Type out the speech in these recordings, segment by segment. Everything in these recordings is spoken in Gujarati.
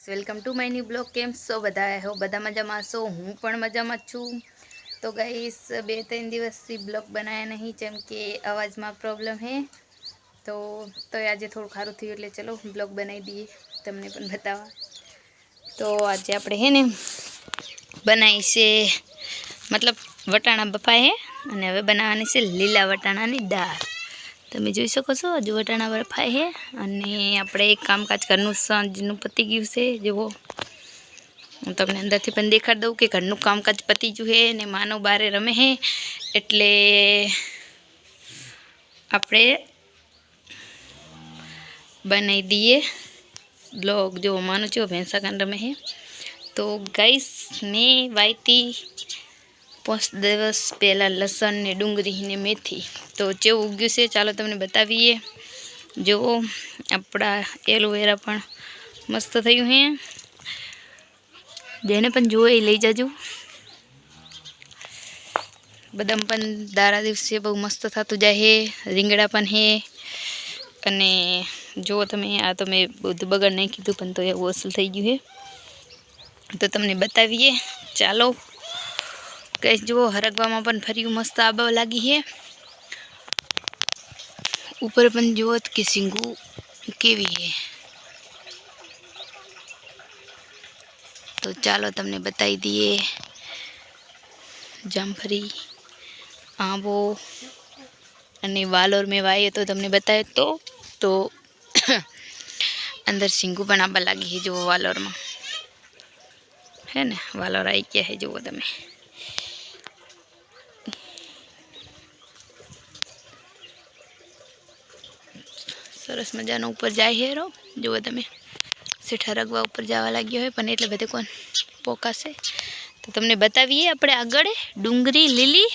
Welcome to my new blog. કેમ છો બધા? હો બધા મજામાં છો? હું પણ મજામાં છું। તો ગાઈસ 2-3 દિવસથી બ્લોગ બનાયા નહીં જેમ કે અવાજમાં પ્રોબ્લેમ હે તો આજે થોડું ખારું થયું એટલે ચલો બ્લોગ બનાવી દઈએ તમને પણ બતાવવા। તો આજે આપણે હે ને બનાવી છે મતલબ વટાણા બફાય હે અને હવે બનાવવાની છે લીલા વટાણાની દાળ। તમે જોઈ શકો છો હજુ વટાણા બફાય હે અને આપણે એક કામકાજ ઘરનું સાંજનું પતી ગયું છે। જુઓ હું તમને અંદરથી પણ દેખાડી દઉં કે ઘરનું કામકાજ પતી ગયું હે ને માનવ બારે રમે હે એટલે આપણે બનાવી દઈએ બ્લોગ। જો માનો છો ભેંસા કાન રમે હે તો ગાઈસ મેં વાઈતી 5 દિવસ પહેલાં લસણ ને ડુંગળી ને મેથી તો જેવું ઉગ્યું છે ચાલો તમને બતાવીએ। જો આપણા એલોવેરા પણ મસ્ત થયું હે, જેને પણ જોવે એ લઈ જાજો। બદામ પણ દારા દિવસે બહુ મસ્ત થતું જાય હે, રીંગણા પણ હે અને જો તમે આ તો મેં બધું બગાડ નહીં કીધું પણ તો એવું અસલ થઈ ગયું હે તો તમને બતાવીએ ચાલો। ગેસ જુઓ હરગવામાં પણ ફર્યું મસ્ત આબા લાગી હે, ઉપર પણ જુઓ કે સિંગુ કેવી હે તો ચાલો તમને બતાવી દઈએ। જામફળી આંબો અને વાલોર મેં વાઈએ તો તમને બતાવે તો અંદર સિંગુ પણ આંબા લાગી હે। જુઓ વાલોરમાં હે ને વાલોર આવી ગયા હે જુઓ તમે સરસ મજાનો ઉપર જાય હેરો જુઓ તમે સેઠા રગવા ઉપર જવા લાગ્યો હોય પણ એટલે બધે કોણ પોકાશે તો તમને બતાવીએ। આપણે આગળ ડુંગળી લીલી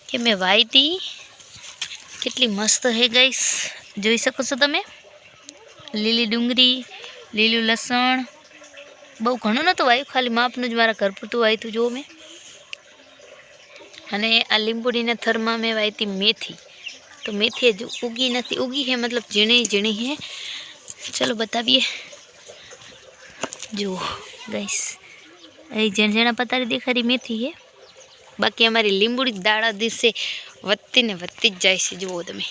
કે મેં વાઈતી કેટલી મસ્ત હે ગાઈસ, જોઈ શકો છો તમે લીલી ડુંગળી લીલું લસણ બહુ ઘણું નહોતું વાવ્યું, ખાલી માપનું જ મારા ઘર પૂરતું વાવ્યું હતું જુઓ મેં। અને આ લીંબુડીના થરમાં મેં વાવીતી મેથી તો મેથી હજુ ઉગી નથી, ઉગી હે મતલબ ઝીણી ઝીણી હે। ચલો બતાવીએ જુઓ ગાઈસ અહીં ઝીણા ઝીણા પતારી દેખાડી મેથી હે, બાકી અમારી લીંબુડી દાડા દિવસે વધતી ને વધતી જ જાય છે જુઓ તમે।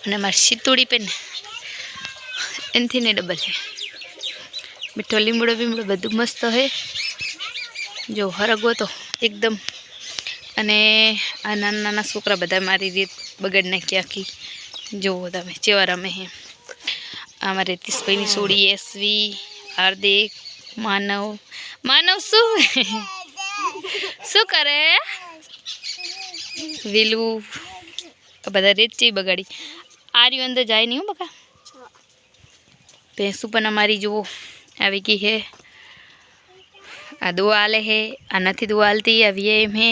અને અમારી સીતુડી પણ એનથી ને ડબલ છે, મીઠો લીમડો બીમડો બધું મસ્ત હે જો હરગવો તો એકદમ। અને આ નાના નાના છોકરા બધા મારી રીત બગડ નાખી આખી જુઓ તમે ચેવા રમે હે। અમારે રીતિશભાઈની સોડી એસવી હાર્દિક માનવ શું કરે વેલું બધા રીત ચી બગાડી આર્યું અંદર જાય નહીં હો બકા। ભેંસું પણ અમારી જુઓ આવી ગઈ હે, આ દુઆ આલે હે, આ નથી દુઆ આલતી આ વીએમ હે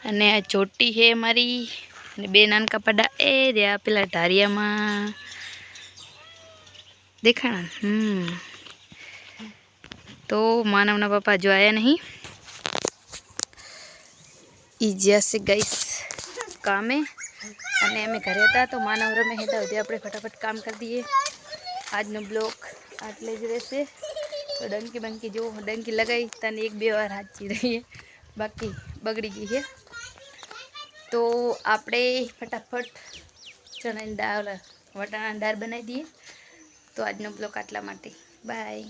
અને આ ચોટી હે અમારી અને 2 નાનકા પડા એ રહ્યા પેલા ઢારિયામાં દેખાણા। તો માનવના પપ્પા જો આયા નહીં, એ જ્યાં છે ગાઈસ કામે અને અમે ઘરે હતા તો માનવ રમે હતા હજી આપણે ફટાફટ કામ કરી દઈએ। આજનો બ્લોગ આટલે જ રહેશે તો ડંકી બંકી જો ડંકી લગાવી તને 1-2 વાર હાચી રહીએ બાકી બગડી ગઈ છે તો આપણે ફટાફટ ચણાની દાળ વટાણાની દાળ બનાવી દઈએ। તો આજનો બ્લોગ આટલા માટે, બાય।